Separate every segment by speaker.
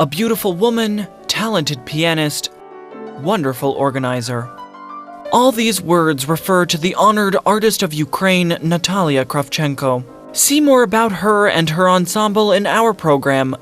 Speaker 1: A beautiful woman, talented pianist, wonderful organizer. All these words refer to the honored artist of Ukraine, Natalia Kravchenko. See more about her and her ensemble in our program.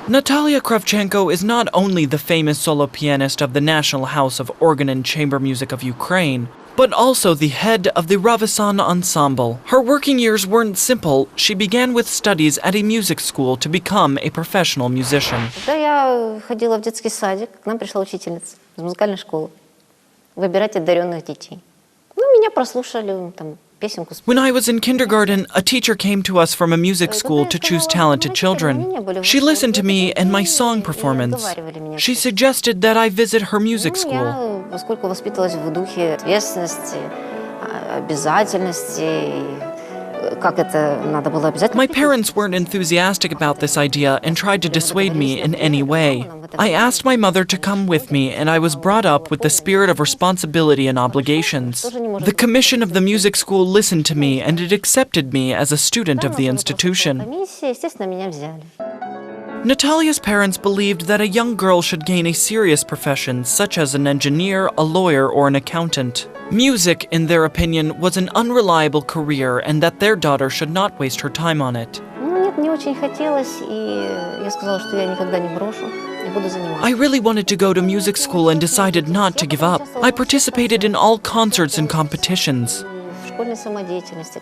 Speaker 1: Natalia Kravchenko is not only the famous solo pianist of the National House of Organ and Chamber Music of Ukraine, but also the head of the Ravizan ensemble. Her working years weren't simple. She began with studies at a music school to become a professional musician.
Speaker 2: Когда я ходила в детский садик, к нам пришла учительница из музыкальной школы выбирать одаренных детей. Ну, меня прослушали, там, песенку спели.
Speaker 1: When I was in kindergarten, a teacher came to us from a music school to choose talented children. She listened to me and my song performance. She suggested that I visit her music school.
Speaker 2: Поскольку воспитывалась в духе ответственности, обязательности, как это надо было обязательно.
Speaker 1: My parents weren't enthusiastic about this idea and tried to dissuade me in any way. I asked my mother to come with me, and I was brought up with the spirit of responsibility and obligations. The commission of the music school listened to me, and it accepted me as a student of the institution.
Speaker 2: Комиссия, естественно, меня взяли.
Speaker 1: Natalia's parents believed that a young girl should gain a serious profession, such as an engineer, a lawyer, or an accountant. Music, in their opinion, was an unreliable career and that their daughter should not waste her time on it.
Speaker 2: Ну, нет, мне очень хотелось, и я сказала, что я никогда не брошу, и буду заниматься.
Speaker 1: I really wanted to go to music school and decided not to give up. I participated in all concerts and competitions.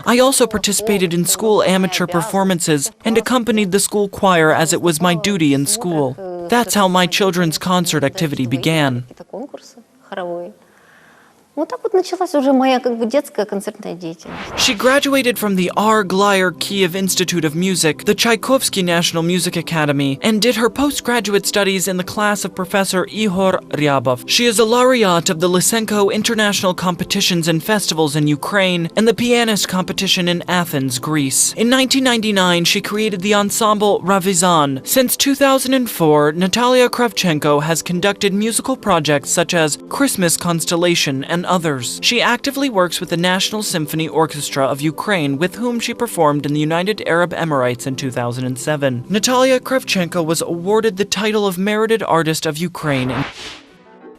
Speaker 1: I also participated in school amateur performances and accompanied the school choir as it was my duty in school. That's how my children's concert activity began.
Speaker 2: Вот так вот началась уже моя детская концертная деятельность.
Speaker 1: She graduated from the R. Glyer Kiev Institute of Music, the Tchaikovsky National Music Academy, and did her postgraduate studies in the class of Professor Ihor Ryabov. She is a laureate of the Lysenko International Competitions and Festivals in Ukraine and the Pianist Competition in Athens, Greece. In 1999, she created the ensemble Ravizan. Since 2004, Natalia Kravchenko has conducted musical projects such as Christmas Constellation and others. She actively works with the National Symphony Orchestra of Ukraine, with whom she performed in the United Arab Emirates in 2007. Natalia Kravchenko was awarded the title of Merited Artist of Ukraine.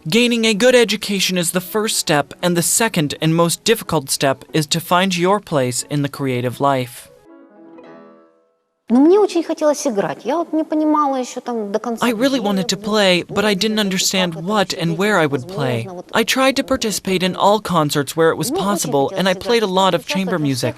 Speaker 1: Gaining a good education is the first step, and the second and most difficult step is to find your place in the creative life.
Speaker 2: Но мне очень хотелось играть. Я вот не понимала еще там до конца.
Speaker 1: I really wanted to play, but I didn't understand what and where I would play. I tried to participate in all concerts where it was possible, and I played a lot of chamber music.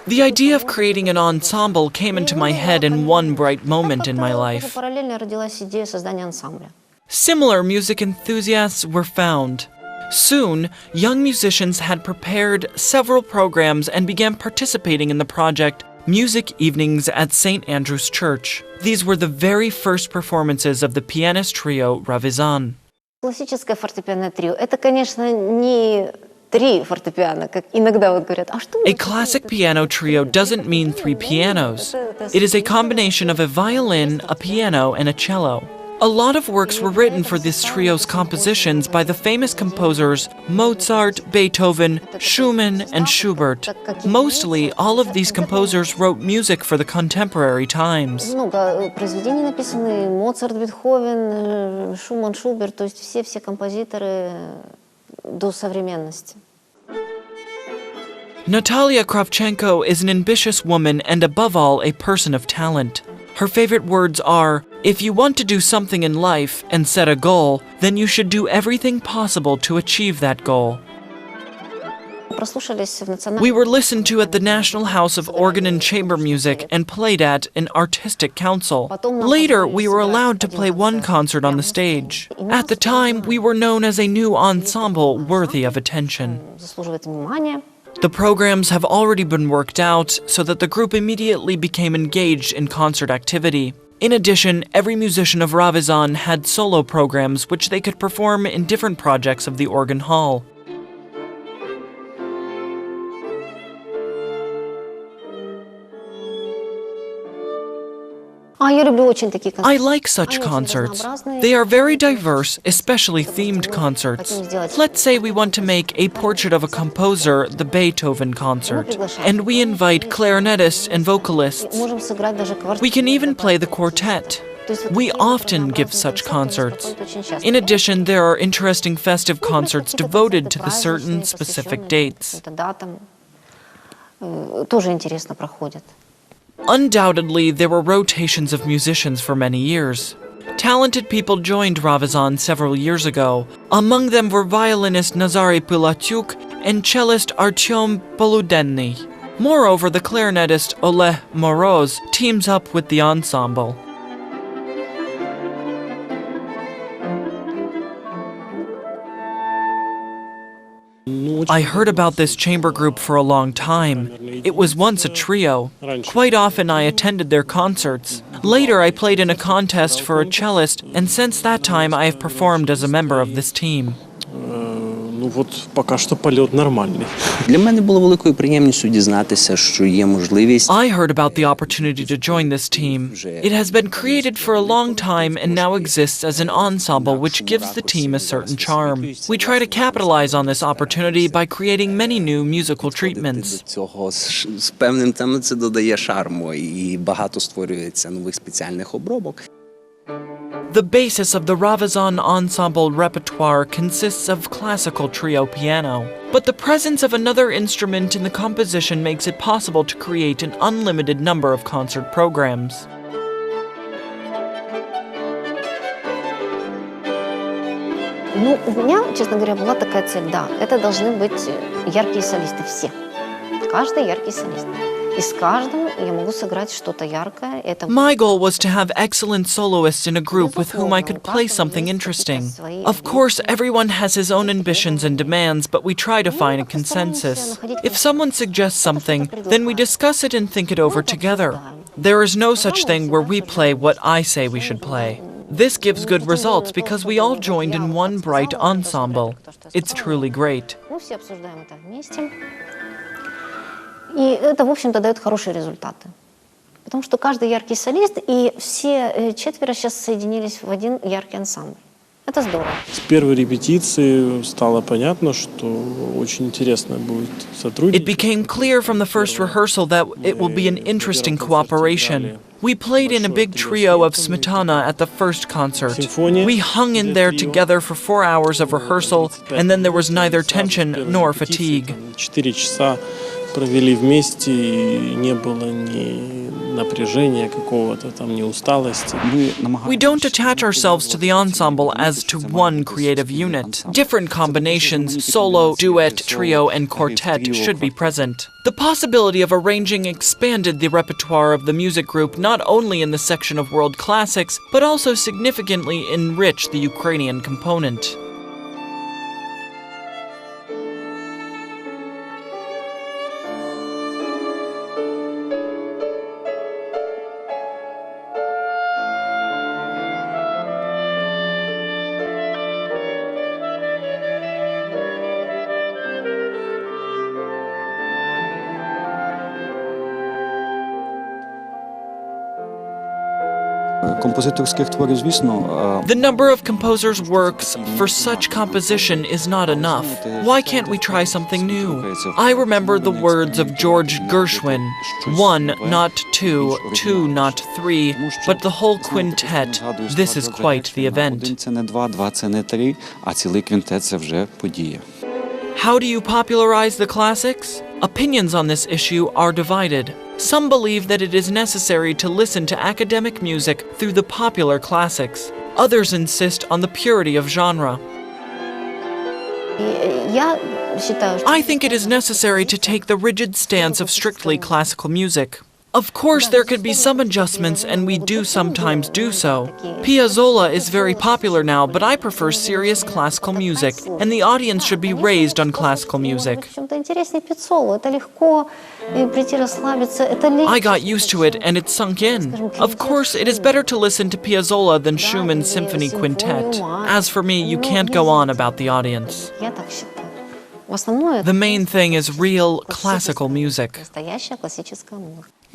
Speaker 1: The idea of creating an ensemble came into my head in one bright moment in my life.
Speaker 2: Параллельно родилась идея создания ансамбля.
Speaker 1: Similar music enthusiasts were found. Soon, young musicians had prepared several programs and began participating in the project Music Evenings at St. Andrew's Church. These were the very first performances of the pianist trio Ravizan.
Speaker 2: Классическое фортепианное трио — это, конечно, не три фортепиано, как иногда вот говорят. А что?
Speaker 1: A classic piano trio doesn't mean three pianos. It is a combination of a violin, a piano, and a cello. A lot of works were written for this trio's compositions by the famous composers Mozart, Beethoven, Schumann, and Schubert. Mostly, all of these composers wrote music for the contemporary times.
Speaker 2: Много произведений написаны: Моцарт, Бетховен, Шуман, Шуберт, то есть все композиторы до современности.
Speaker 1: Natalia Kravchenko is an ambitious woman and above all a person of talent. Her favorite words are, "If you want to do something in life and set a goal, then you should do everything possible to achieve that goal." We were listened to at the National House of Organ and Chamber Music and played at an artistic council. Later, we were allowed to play one concert on the stage. At the time, we were known as a new ensemble worthy of attention. The programs have already been worked out so that the group immediately became engaged in concert activity. In addition, every musician of Ravizan had solo programs which they could perform in different projects of the organ hall.
Speaker 2: Я люблю очень такие концерты.
Speaker 1: I like such concerts. They are very diverse, especially themed concerts. Let's say we want to make a portrait of a composer, the Beethoven concert, and we invite clarinetists and vocalists.
Speaker 2: Можем сыграть даже квартет.
Speaker 1: We can even play the quartet. We often give such concerts. In addition, there are interesting festive concerts devoted to the certain specific dates.
Speaker 2: Датам тоже интересно проходят.
Speaker 1: Undoubtedly, there were rotations of musicians for many years. Talented people joined Ravizon several years ago. Among them were violinist Nazary Pylatyuk and cellist Artyom Poludenny. Moreover, the clarinetist Oleg Moroz teams up with the ensemble. I heard about this chamber group for a long time. It was once a trio. Quite often I attended their concerts. Later I played in a contest for a cellist, and since that time I have performed as a member of this team.
Speaker 3: Поки що польот нормальний.
Speaker 4: Для мене було великою приємністю дізнатися, що є можливість.
Speaker 1: I heard about the opportunity to join this team. It has been created for a long time and now exists as an ensemble which gives the team a certain charm. We try to capitalize on this opportunity by creating many new musical treatments.
Speaker 4: Цього з певним там це додає шарму і багато створюється нових спеціальних обробок.
Speaker 1: The basis of the Ravizon ensemble repertoire consists of classical trio piano, but the presence of another instrument in the composition makes it possible to create an unlimited number of concert programs.
Speaker 2: У меня, честно говоря, была такая цель, да, это должны быть яркие солисты все. Каждый яркий солист. И с каждым я могу сыграть что-то яркое.
Speaker 1: My goal was to have excellent soloists in a group with whom I could play something interesting. Of course, everyone has his own ambitions and demands, but we try to find a consensus. If someone suggests something, then we discuss it and think it over together. There is no such thing where we play what I say we should play. This gives good results because we all joined in one bright ensemble. It's truly great.
Speaker 2: Мы все обсуждаем это вместе. И это, в общем-то, дает хорошие результаты. Потому что каждый яркий солист, и все четверо сейчас соединились в один яркий ансамбль. Это здорово.
Speaker 3: С первой репетиции стало понятно, что очень интересно будет сотрудничать.
Speaker 1: It became clear from the first rehearsal that it will be an interesting cooperation. We played in a big trio of Smetana at the first concert. We hung in there together for 4 hours of rehearsal, and then there was neither tension nor fatigue.
Speaker 3: 4 часа провели вместе, и не было ни напряжения какого-то там, ни усталости.
Speaker 1: We don't attach ourselves to the ensemble as to one creative unit. Different combinations, solo, duet, trio, and quartet should be present. The possibility of arranging expanded the repertoire of the music group not only in the section of world classics, but also significantly enriched the Ukrainian component.
Speaker 5: Композиторських творів, звісно.
Speaker 1: The number of composers' works for such composition is not enough. Why can't we try something new? I remember the words of George Gershwin, 1, not 2, 2, not 3, but the whole quintet. This is quite the event.
Speaker 5: 1 – це не 2, 2 – це не 3, а цілий квінтет – це вже подія.
Speaker 1: How do you popularize the classics? Opinions on this issue are divided. Some believe that it is necessary to listen to academic music through the popular classics. Others insist on the purity of genre. I think it is necessary to take the rigid stance of strictly classical music. Of course, there could be some adjustments, and we do sometimes do so. Piazzolla is very popular now, but I prefer serious classical music, and the audience should be raised on classical music. I got used to it, and it sunk in. Of course, it is better to listen to Piazzolla than Schumann's Symphony Quintet. As for me, you can't go on about the audience. The main thing is real classical music.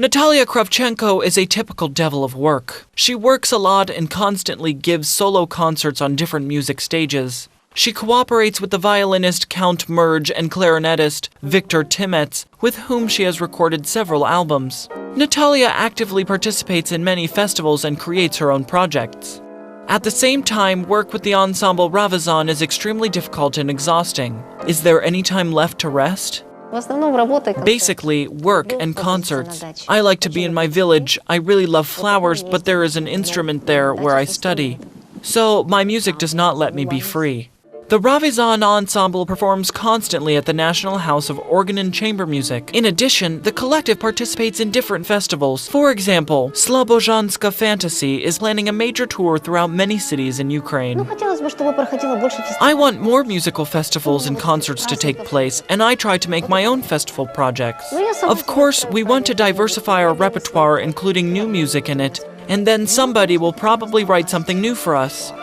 Speaker 1: Natalia Kravchenko is a typical devil of work. She works a lot and constantly gives solo concerts on different music stages. She cooperates with the violinist Count Merge and clarinetist Victor Timets, with whom she has recorded several albums. Natalia actively participates in many festivals and creates her own projects. At the same time, work with the ensemble Ravizon is extremely difficult and exhausting. Is there any time left to rest?
Speaker 2: В основном работа и концерты.
Speaker 1: Basically, work and concerts. I like to be in my village. I really love flowers, but there is an instrument there where I study. So, my music does not let me be free. The Ravizon ensemble performs constantly at the National House of Organ and Chamber Music. In addition, the collective participates in different festivals. For example, Slobozhanska Fantasy is planning a major tour throughout many cities in Ukraine.
Speaker 2: Ну, хотелось бы, чтобы проходило больше фестивалей.
Speaker 1: I want more musical festivals and concerts to take place, and I try to make my own festival projects. Of course, we want to diversify our repertoire, including new music in it, and then somebody will probably write something new for us.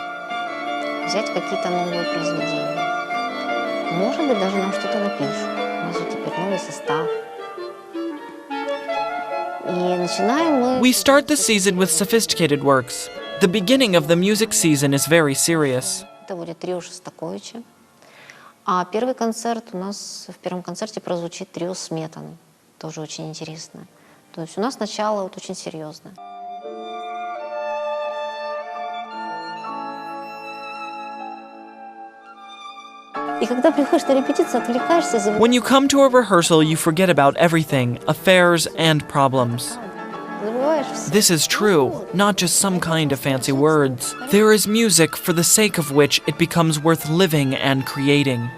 Speaker 2: Взять какие-то новые произведения. Может быть, даже нам что-то напишут. У нас же теперь новый состав. И начинаем мы...
Speaker 1: We start the season with sophisticated works. The beginning of the music season is very serious.
Speaker 2: Это будет трио Шостаковича. А первый концерт у нас, в первом концерте прозвучит трио Сметаны. Тоже очень интересно. То есть у нас начало вот очень серьезное. И когда приходишь на репетицию, отвлекаешься,
Speaker 1: When you come to a rehearsal, you forget about everything, affairs and problems.
Speaker 2: забываешь все.
Speaker 1: This is true, not just some kind of fancy words. There is music for the sake of which it becomes worth living and creating.